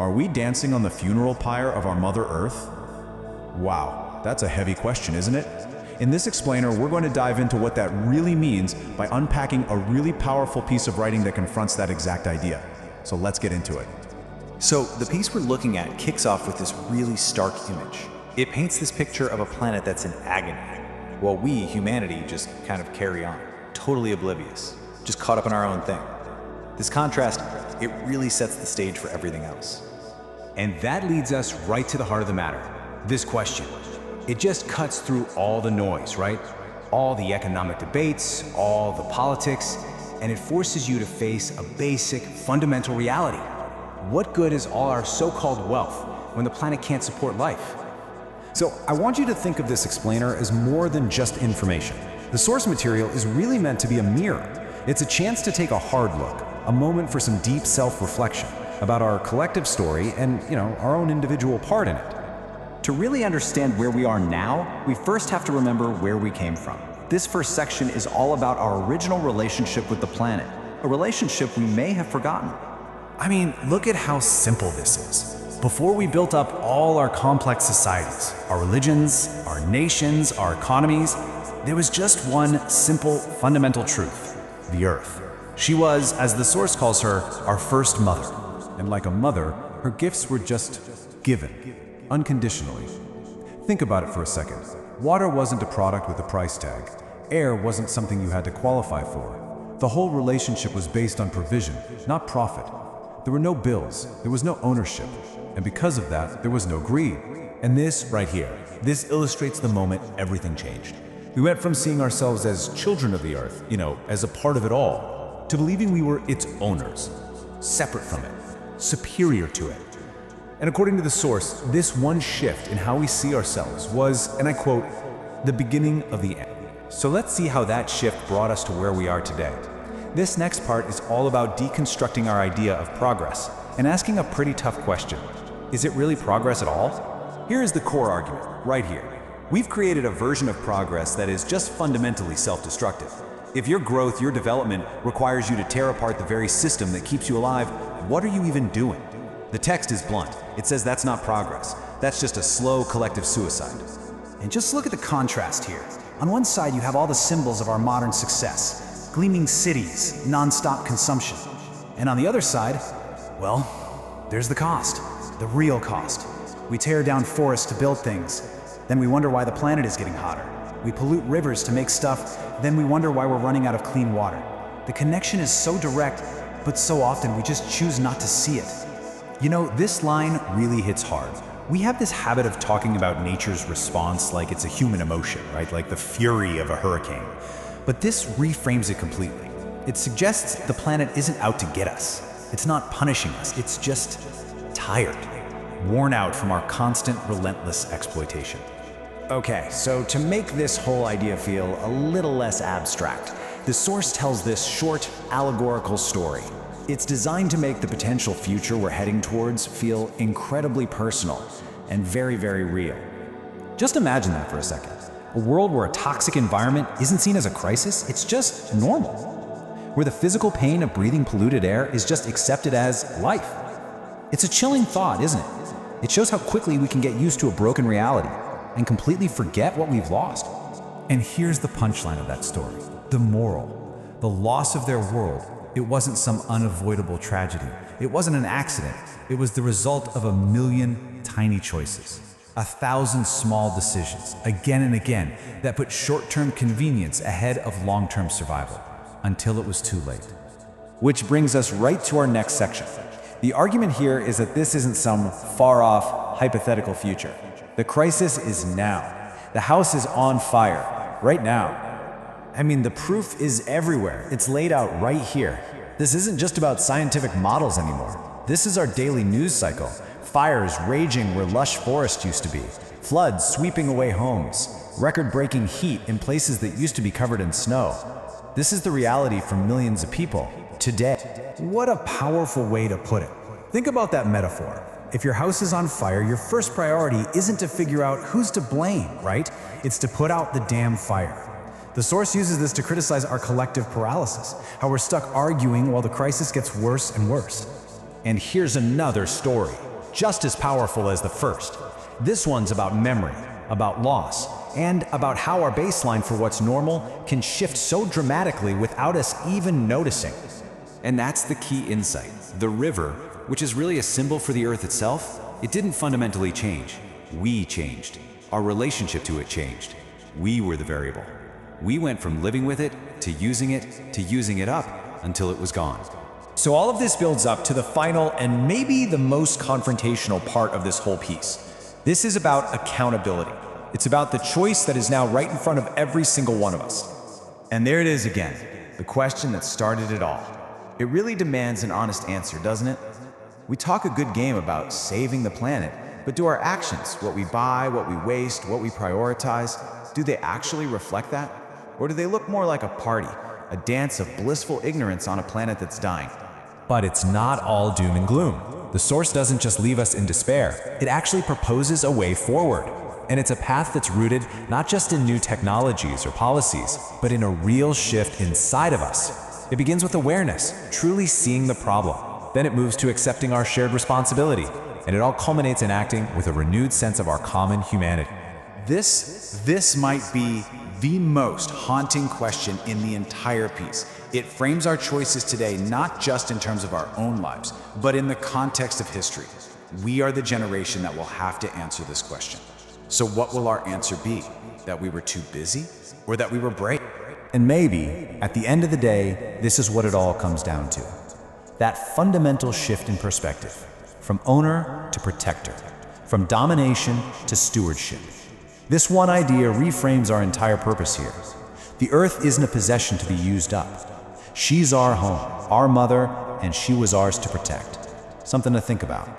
Are we dancing on the funeral pyre of our Mother Earth? Wow, that's a heavy question, isn't it? In this explainer, we're going to dive into what that really means by unpacking a really powerful piece of writing that confronts that exact idea. So let's get into it. So the piece we're looking at kicks off with this really stark image. It paints this picture of a planet that's in agony, while we, humanity, just kind of carry on, totally oblivious, just caught up in our own thing. This contrast, it really sets the stage for everything else. And that leads us right to the heart of the matter. This question. It just cuts through all the noise, right? All the economic debates, all the politics, and it forces you to face a basic, fundamental reality. What good is all our so-called wealth when the planet can't support life? So I want you to think of this explainer as more than just information. The source material is really meant to be a mirror. It's a chance to take a hard look, a moment for some deep self-reflection about our collective story and, our own individual part in it. To really understand where we are now, we first have to remember where we came from. This first section is all about our original relationship with the planet, a relationship we may have forgotten. I mean, look at how simple this is. Before we built up all our complex societies, our religions, our nations, our economies, there was just one simple, fundamental truth: the Earth. She was, as the source calls her, our first mother. And like a mother, her gifts were just given, unconditionally. Think about it for a second. Water wasn't a product with a price tag. Air wasn't something you had to qualify for. The whole relationship was based on provision, not profit. There were no bills, there was no ownership, and because of that, there was no greed. And this right here, this illustrates the moment everything changed. We went from seeing ourselves as children of the earth, as a part of it all, to believing we were its owners, separate from it, superior to it. And according to the source, this one shift in how we see ourselves was, and I quote, the beginning of the end. So let's see how that shift brought us to where we are today. This next part is all about deconstructing our idea of progress and asking a pretty tough question. Is it really progress at all? Here is the core argument, right here. We've created a version of progress that is just fundamentally self-destructive. If your growth, your development requires you to tear apart the very system that keeps you alive, what are you even doing? The text is blunt. It says that's not progress. That's just a slow collective suicide. And just look at the contrast here. On one side, you have all the symbols of our modern success. Gleaming cities, non-stop consumption. And on the other side, well, there's the cost, the real cost. We tear down forests to build things. Then we wonder why the planet is getting hotter. We pollute rivers to make stuff. Then we wonder why we're running out of clean water. The connection is so direct, but so often we just choose not to see it. This line really hits hard. We have this habit of talking about nature's response like it's a human emotion, right? Like the fury of a hurricane. But this reframes it completely. It suggests the planet isn't out to get us. It's not punishing us. It's just tired, worn out from our constant, relentless exploitation. Okay, so to make this whole idea feel a little less abstract, the source tells this short, allegorical story. It's designed to make the potential future we're heading towards feel incredibly personal and very, very real. Just imagine that for a second. A world where a toxic environment isn't seen as a crisis, it's just normal. Where the physical pain of breathing polluted air is just accepted as life. It's a chilling thought, isn't it? It shows how quickly we can get used to a broken reality and completely forget what we've lost. And here's the punchline of that story, the moral. The loss of their world, it wasn't some unavoidable tragedy. It wasn't an accident. It was the result of 1,000,000 tiny choices. 1,000 small decisions, again and again, that put short-term convenience ahead of long-term survival, until it was too late. Which brings us right to our next section. The argument here is that this isn't some far-off, hypothetical future. The crisis is now. The house is on fire, right now. I mean, the proof is everywhere. It's laid out right here. This isn't just about scientific models anymore. This is our daily news cycle. Fires raging where lush forests used to be. Floods sweeping away homes. Record-breaking heat in places that used to be covered in snow. This is the reality for millions of people today. What a powerful way to put it. Think about that metaphor. If your house is on fire, your first priority isn't to figure out who's to blame, right? It's to put out the damn fire. The source uses this to criticize our collective paralysis, how we're stuck arguing while the crisis gets worse and worse. And here's another story. just as powerful as the first. This one's about memory, about loss, and about how our baseline for what's normal can shift so dramatically without us even noticing. And that's the key insight. The river, which is really a symbol for the Earth itself, it didn't fundamentally change. We changed. Our relationship to it changed. We were the variable. We went from living with it, to using it up, until it was gone. So all of this builds up to the final and maybe the most confrontational part of this whole piece. This is about accountability. It's about the choice that is now right in front of every single one of us. And there it is again, the question that started it all. It really demands an honest answer, doesn't it? We talk a good game about saving the planet, but do our actions, what we buy, what we waste, what we prioritize, do they actually reflect that? Or do they look more like a party, a dance of blissful ignorance on a planet that's dying? But it's not all doom and gloom. The source doesn't just leave us in despair. It actually proposes a way forward. And it's a path that's rooted not just in new technologies or policies, but in a real shift inside of us. It begins with awareness, truly seeing the problem. Then it moves to accepting our shared responsibility. And it all culminates in acting with a renewed sense of our common humanity. This might be the most haunting question in the entire piece. It frames our choices today not just in terms of our own lives, but in the context of history. We are the generation that will have to answer this question. So what will our answer be? That we were too busy? Or that we were brave? And maybe, at the end of the day, this is what it all comes down to. That fundamental shift in perspective, from owner to protector, from domination to stewardship. This one idea reframes our entire purpose here. The Earth isn't a possession to be used up. She's our home, our mother, and she was ours to protect. Something to think about.